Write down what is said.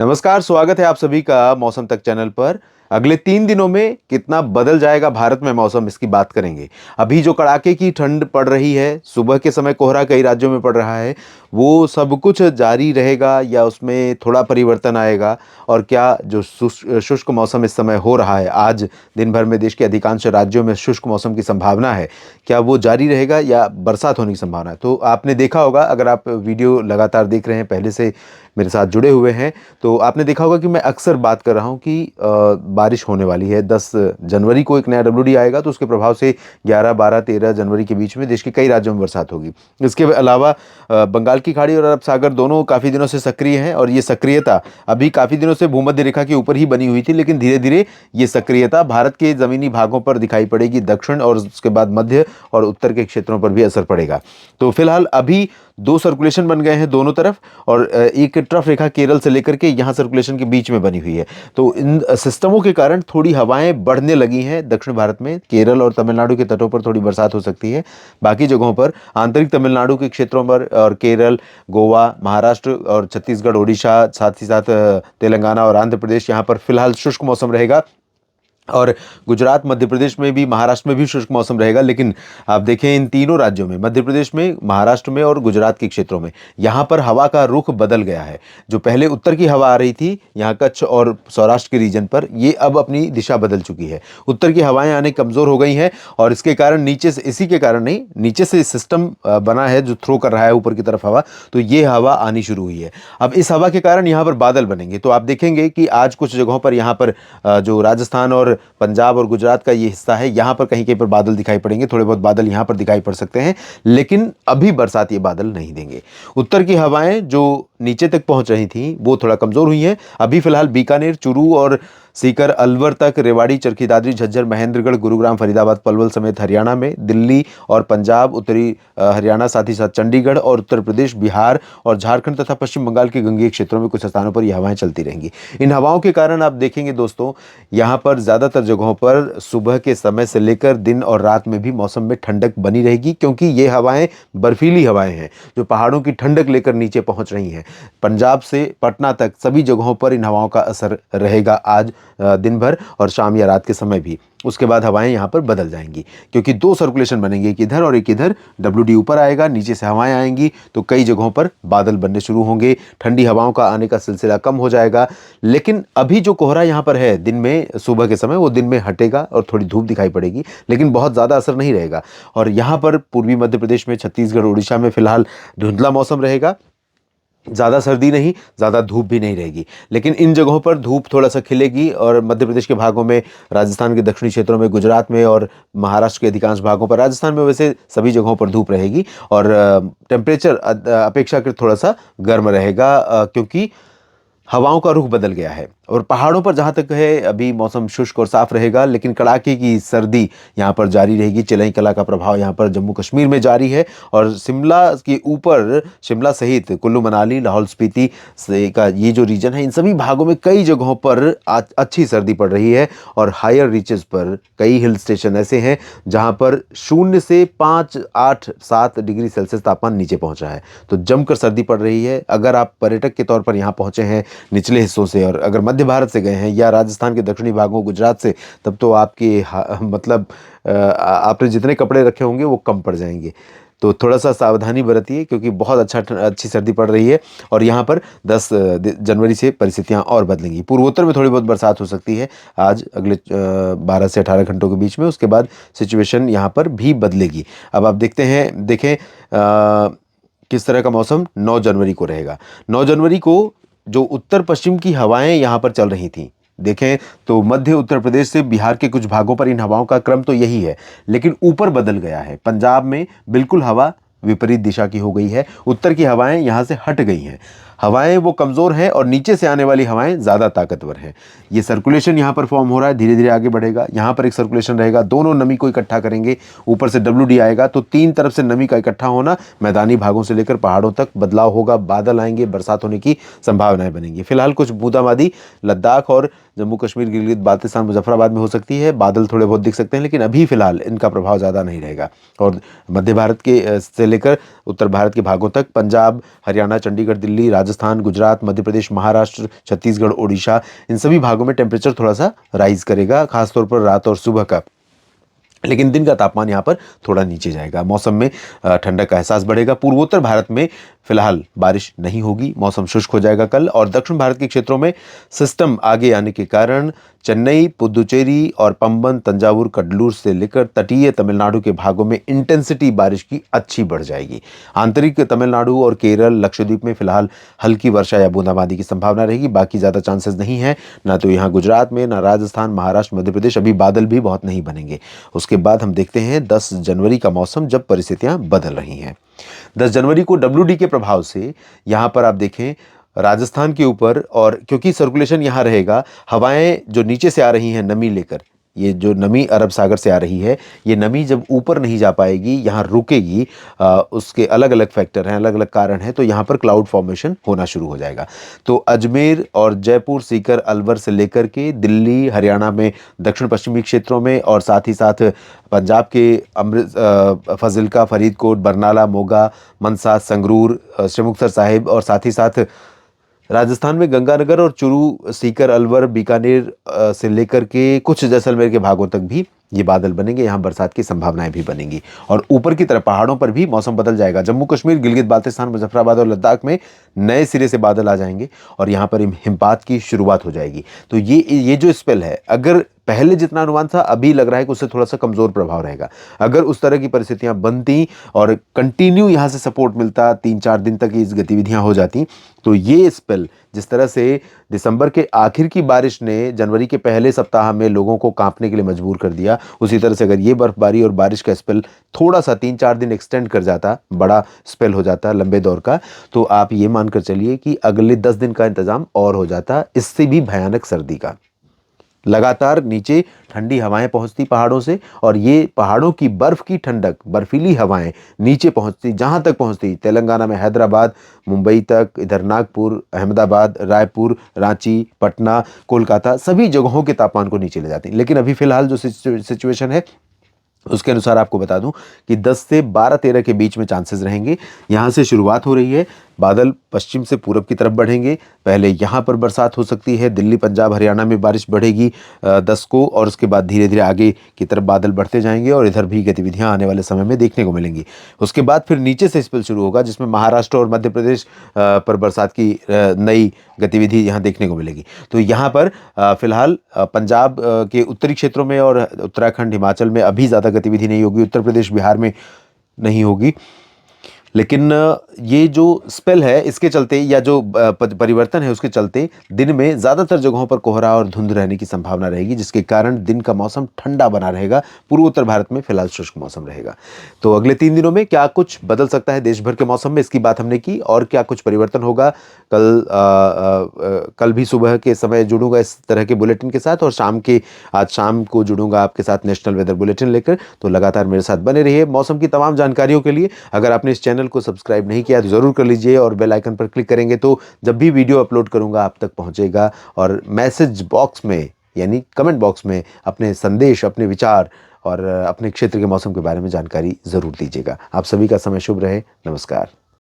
नमस्कार, स्वागत है आप सभी का मौसम तक चैनल पर। अगले 3 दिनों में कितना बदल जाएगा भारत में मौसम, इसकी बात करेंगे। अभी जो कड़ाके की ठंड पड़ रही है, सुबह के समय कोहरा कई राज्यों में पड़ रहा है, वो सब कुछ जारी रहेगा या उसमें थोड़ा परिवर्तन आएगा? और क्या जो शुष्क मौसम इस समय हो रहा है, आज दिन भर में देश के अधिकांश राज्यों में शुष्क मौसम की संभावना है, क्या वो जारी रहेगा या बरसात होने की संभावना है? तो आपने देखा होगा, अगर आप वीडियो लगातार देख रहे हैं, पहले से मेरे साथ जुड़े हुए हैं, तो आपने देखा होगा कि मैं अक्सर बात कर रहा हूं कि बारिश होने वाली है। 10 जनवरी को एक नया डब्ल्यूडी आएगा, तो उसके प्रभाव से 11, 12, 13 जनवरी के बीच में देश के कई राज्यों में बरसात होगी। इसके अलावा बंगाल की खाड़ी और अरब सागर दोनों काफ़ी दिनों से सक्रिय हैं, और ये सक्रियता अभी काफ़ी दिनों से भूमध्य रेखा के ऊपर ही बनी हुई थी, लेकिन धीरे धीरे ये सक्रियता भारत के ज़मीनी भागों पर दिखाई पड़ेगी। दक्षिण और उसके बाद मध्य और उत्तर के क्षेत्रों पर भी असर पड़ेगा। तो फिलहाल अभी 2 सर्कुलेशन बन गए हैं दोनों तरफ, और एक ट्रफ रेखा केरल से लेकर के यहाँ सर्कुलेशन के बीच में बनी हुई है। तो इन सिस्टमों के कारण थोड़ी हवाएं बढ़ने लगी हैं दक्षिण भारत में। केरल और तमिलनाडु के तटों पर थोड़ी बरसात हो सकती है। बाकी जगहों पर, आंतरिक तमिलनाडु के क्षेत्रों पर और केरल, गोवा, महाराष्ट्र और छत्तीसगढ़, ओडिशा, साथ ही साथ तेलंगाना और आंध्र प्रदेश, यहाँ पर फिलहाल शुष्क मौसम रहेगा। और गुजरात, मध्य प्रदेश में भी, महाराष्ट्र में भी शुष्क मौसम रहेगा। लेकिन आप देखें, इन तीनों राज्यों में, मध्य प्रदेश में, महाराष्ट्र में और गुजरात के क्षेत्रों में, यहाँ पर हवा का रुख बदल गया है। जो पहले उत्तर की हवा आ रही थी यहाँ कच्छ और सौराष्ट्र के रीजन पर, ये अब अपनी दिशा बदल चुकी है। उत्तर की हवाएं आने कमज़ोर हो गई हैं, और इसके कारण नीचे से, इसी के कारण नहीं, नीचे से सिस्टम बना है जो थ्रो कर रहा है ऊपर की तरफ हवा, तो ये हवा आनी शुरू हुई है। अब इस हवा के कारण यहाँ पर बादल बनेंगे। तो आप देखेंगे कि आज कुछ जगहों पर, यहाँ पर जो राजस्थान और पंजाब और गुजरात का ये हिस्सा है, यहाँ पर कहीं कहीं पर बादल दिखाई पड़ेंगे। थोड़े बहुत बादल यहाँ पर दिखाई पड़ सकते हैं, लेकिन अभी बरसात ये बादल नहीं देंगे। उत्तर की हवाएं जो नीचे तक पहुंच रही थी, वो थोड़ा कमजोर हुई हैं। अभी फिलहाल बीकानेर, चूरू और सीकर, अलवर तक, रेवाड़ी, चरखी दादरी, झज्जर, महेंद्रगढ़, गुरुग्राम, फरीदाबाद, पलवल समेत हरियाणा में, दिल्ली और पंजाब, उत्तरी हरियाणा, साथ ही साथ चंडीगढ़ और उत्तर प्रदेश, बिहार और झारखंड तथा पश्चिम बंगाल के गंगेय क्षेत्रों में कुछ स्थानों पर ये हवाएं चलती रहेंगी। इन हवाओं के कारण आप देखेंगे दोस्तों, यहाँ पर ज़्यादातर जगहों पर सुबह के समय से लेकर दिन और रात में भी मौसम में ठंडक बनी रहेगी, क्योंकि ये हवाएं बर्फीली हवाएं हैं जो पहाड़ों की ठंडक लेकर नीचे पहुंच रही हैं। पंजाब से पटना तक सभी जगहों पर इन हवाओं का असर रहेगा आज दिन भर, और शाम या रात के समय भी। उसके बाद हवाएं यहाँ पर बदल जाएंगी, क्योंकि 2 सर्कुलेशन बनेंगे, एक इधर और एक इधर। डब्ल्यूडी ऊपर आएगा, नीचे से हवाएं आएंगी, तो कई जगहों पर बादल बनने शुरू होंगे। ठंडी हवाओं का आने का सिलसिला कम हो जाएगा। लेकिन अभी जो कोहरा यहाँ पर है दिन में, सुबह के समय, वो दिन में हटेगा और थोड़ी धूप दिखाई पड़ेगी, लेकिन बहुत ज़्यादा असर नहीं रहेगा। और यहाँ पर पूर्वी मध्य प्रदेश में, छत्तीसगढ़, उड़ीसा में फिलहाल धुंधला मौसम रहेगा। ज़्यादा सर्दी नहीं, ज़्यादा धूप भी नहीं रहेगी। लेकिन इन जगहों पर धूप थोड़ा सा खिलेगी, और मध्य प्रदेश के भागों में, राजस्थान के दक्षिणी क्षेत्रों में, गुजरात में और महाराष्ट्र के अधिकांश भागों पर, राजस्थान में वैसे सभी जगहों पर धूप रहेगी। और टेम्परेचर अपेक्षाकृत थोड़ा सा गर्म रहेगा, क्योंकि हवाओं का रुख बदल गया है। और पहाड़ों पर जहाँ तक है, अभी मौसम शुष्क और साफ रहेगा, लेकिन कड़ाके की सर्दी यहाँ पर जारी रहेगी। चिलई कला का प्रभाव यहाँ पर जम्मू कश्मीर में जारी है, और शिमला के ऊपर, शिमला सहित कुल्लू मनाली, लाहौल स्पीति से का ये जो रीजन है, इन सभी भागों में कई जगहों पर अच्छी सर्दी पड़ रही है। और हायर रीचेस पर कई हिल स्टेशन ऐसे हैं जहाँ पर 0 से 5, 8, 7 डिग्री सेल्सियस तापमान नीचे पहुँचा है। तो जमकर सर्दी पड़ रही है। अगर आप पर्यटक के तौर पर यहाँ पहुँचे हैं निचले हिस्सों से, और अगर मध्य भारत से गए हैं या राजस्थान के दक्षिणी भागों, गुजरात से, तब तो आपके मतलब आपने जितने कपड़े रखे होंगे वो कम पड़ जाएंगे। तो थोड़ा सा सावधानी बरतिए, क्योंकि बहुत अच्छी सर्दी पड़ रही है। और यहाँ पर 10 जनवरी से परिस्थितियाँ और बदलेंगी। पूर्वोत्तर में थोड़ी बहुत बरसात हो सकती है आज, अगले 12 से 18 घंटों के बीच में। उसके बाद सिचुएशन यहाँ पर भी बदलेगी। अब आप देखें किस तरह का मौसम 9 जनवरी को रहेगा। 9 जनवरी को जो उत्तर पश्चिम की हवाएं यहाँ पर चल रही थीं, देखें तो मध्य उत्तर प्रदेश से बिहार के कुछ भागों पर इन हवाओं का क्रम तो यही है, लेकिन ऊपर बदल गया है। पंजाब में बिल्कुल हवा विपरीत दिशा की हो गई है। उत्तर की हवाएं यहाँ से हट गई हैं। हवाएं वो कमज़ोर हैं, और नीचे से आने वाली हवाएं ज़्यादा ताकतवर हैं। ये सर्कुलेशन यहाँ पर फॉर्म हो रहा है, धीरे धीरे आगे बढ़ेगा। यहाँ पर एक सर्कुलेशन रहेगा, दोनों नमी को इकट्ठा करेंगे। ऊपर से डब्ल्यूडी आएगा, तो 3 तरफ से नमी का इकट्ठा होना, मैदानी भागों से लेकर पहाड़ों तक बदलाव होगा, बादल आएंगे, बरसात होने की संभावनाएं बनेंगी। फिलहाल कुछ बूंदाबांदी लद्दाख और जम्मू कश्मीर, गिलगित बाल्टिस्तान, मुजफ्फराबाद में हो सकती है। बादल थोड़े बहुत दिख सकते हैं, लेकिन अभी फिलहाल इनका प्रभाव ज़्यादा नहीं रहेगा। और मध्य भारत के से लेकर उत्तर भारत के भागों तक, पंजाब, हरियाणा, चंडीगढ़, दिल्ली, राजस्थान, गुजरात, मध्य प्रदेश, महाराष्ट्र, छत्तीसगढ़, ओडिशा, इन सभी भागों में टेम्परेचर थोड़ा सा राइज करेगा, खासतौर पर रात और सुबह का। लेकिन दिन का तापमान यहाँ पर थोड़ा नीचे जाएगा। मौसम में ठंडक का एहसास बढ़ेगा। पूर्वोत्तर भारत में फिलहाल बारिश नहीं होगी, मौसम शुष्क हो जाएगा कल। और दक्षिण भारत के क्षेत्रों में सिस्टम आगे आने के कारण चेन्नई, पुदुचेरी और पंबन, तंजावुर, कडलूर से लेकर तटीय तमिलनाडु के भागों में इंटेंसिटी बारिश की अच्छी बढ़ जाएगी। आंतरिक तमिलनाडु और केरल, लक्षद्वीप में फिलहाल हल्की वर्षा या बूंदाबांदी की संभावना रहेगी, बाकी ज़्यादा चांसेस नहीं है। ना तो यहाँ गुजरात में, ना राजस्थान, महाराष्ट्र, मध्य प्रदेश, अभी बादल भी बहुत नहीं बनेंगे। उसके बाद हम देखते हैं 10 जनवरी का मौसम, जब परिस्थितियां बदल रही हैं। 10 जनवरी को WD के प्रभाव से यहाँ पर आप देखें राजस्थान के ऊपर, और क्योंकि सर्कुलेशन यहाँ रहेगा, हवाएं जो नीचे से आ रही हैं नमी लेकर, ये जो नमी अरब सागर से आ रही है, ये नमी जब ऊपर नहीं जा पाएगी, यहाँ रुकेगी, उसके अलग अलग फैक्टर हैं, अलग अलग कारण हैं, तो यहाँ पर क्लाउड फॉर्मेशन होना शुरू हो जाएगा। तो अजमेर और जयपुर, सीकर, अलवर से लेकर के दिल्ली, हरियाणा में दक्षिण पश्चिमी क्षेत्रों में, और साथ ही साथ पंजाब के फाजिल्का, फरीदकोट, बरनाला, मोगा, मनसा, संगरूर, श्री मुक्तसर साहिब, और साथ ही साथ राजस्थान में गंगानगर और चुरू, सीकर, अलवर, बीकानेर से लेकर के कुछ जैसलमेर के भागों तक भी ये बादल बनेंगे। यहाँ बरसात की संभावनाएं भी बनेंगी। और ऊपर की तरफ पहाड़ों पर भी मौसम बदल जाएगा। जम्मू कश्मीर, गिलगित बाल्टिस्तान, मुजफ्फराबाद और लद्दाख में नए सिरे से बादल आ जाएंगे और यहाँ पर हिमपात की शुरुआत हो जाएगी। तो ये जो स्पेल है, अगर पहले जितना अनुमान था, अभी लग रहा है कि उससे थोड़ा सा कमजोर प्रभाव रहेगा। अगर उस तरह की परिस्थितियां बनती और कंटिन्यू यहाँ से सपोर्ट मिलता, 3-4 दिन तक इस गतिविधियां हो जाती, तो ये स्पेल जिस तरह से दिसंबर के आखिर की बारिश ने जनवरी के पहले सप्ताह में लोगों को कांपने के लिए मजबूर कर दिया, उसी तरह से अगर ये बर्फबारी और बारिश का स्पेल थोड़ा सा 3-4 दिन एक्सटेंड कर जाता, बड़ा स्पेल हो जाता लंबे दौर का, तो आप ये मानकर चलिए कि अगले 10 दिन का इंतजाम और हो जाता, इससे भी भयानक सर्दी का। लगातार नीचे ठंडी हवाएं पहुंचती पहाड़ों से, और ये पहाड़ों की बर्फ की ठंडक, बर्फीली हवाएं नीचे पहुंचती, जहां तक पहुंचती तेलंगाना में हैदराबाद, मुंबई तक, इधर नागपुर, अहमदाबाद, रायपुर, रांची, पटना, कोलकाता, सभी जगहों के तापमान को नीचे ले जाती। लेकिन अभी फिलहाल जो सिचुएशन है उसके अनुसार आपको बता दूं कि 10 से 12-13 के बीच में चांसेस रहेंगे। यहां से शुरुआत हो रही है, बादल पश्चिम से पूरब की तरफ बढ़ेंगे। पहले यहाँ पर बरसात हो सकती है, दिल्ली, पंजाब, हरियाणा में बारिश बढ़ेगी 10 को, और उसके बाद धीरे धीरे आगे की तरफ बादल बढ़ते जाएंगे और इधर भी गतिविधियां आने वाले समय में देखने को मिलेंगी। उसके बाद फिर नीचे से स्पेल शुरू होगा, जिसमें महाराष्ट्र और मध्य प्रदेश पर बरसात की नई गतिविधि यहाँ देखने को मिलेगी। तो यहाँ पर फिलहाल पंजाब के उत्तरी क्षेत्रों में और उत्तराखंड, हिमाचल में अभी ज़्यादा गतिविधि नहीं होगी, उत्तर प्रदेश, बिहार में नहीं होगी। लेकिन ये जो स्पेल है, इसके चलते, या जो परिवर्तन है उसके चलते, दिन में ज़्यादातर जगहों पर कोहरा और धुंध रहने की संभावना रहेगी, जिसके कारण दिन का मौसम ठंडा बना रहेगा। पूर्वोत्तर भारत में फिलहाल शुष्क मौसम रहेगा। तो अगले 3 दिनों में क्या कुछ बदल सकता है देश भर के मौसम में, इसकी बात हमने की, और क्या कुछ परिवर्तन होगा कल भी सुबह के समय जुड़ूंगा इस तरह के बुलेटिन के साथ, और आज शाम को जुड़ूंगा आपके साथ नेशनल वेदर बुलेटिन लेकर। तो लगातार मेरे साथ बने रहिए मौसम की तमाम जानकारियों के लिए। अगर आपने इस चैनल को सब्सक्राइब नहीं किया तो जरूर कर लीजिए, और बेल आइकन पर क्लिक करेंगे तो जब भी वीडियो अपलोड करूंगा आप तक पहुंचेगा। और मैसेज बॉक्स में, यानी कमेंट बॉक्स में, अपने संदेश, अपने विचार और अपने क्षेत्र के मौसम के बारे में जानकारी जरूर दीजिएगा। आप सभी का समय शुभ रहे। नमस्कार।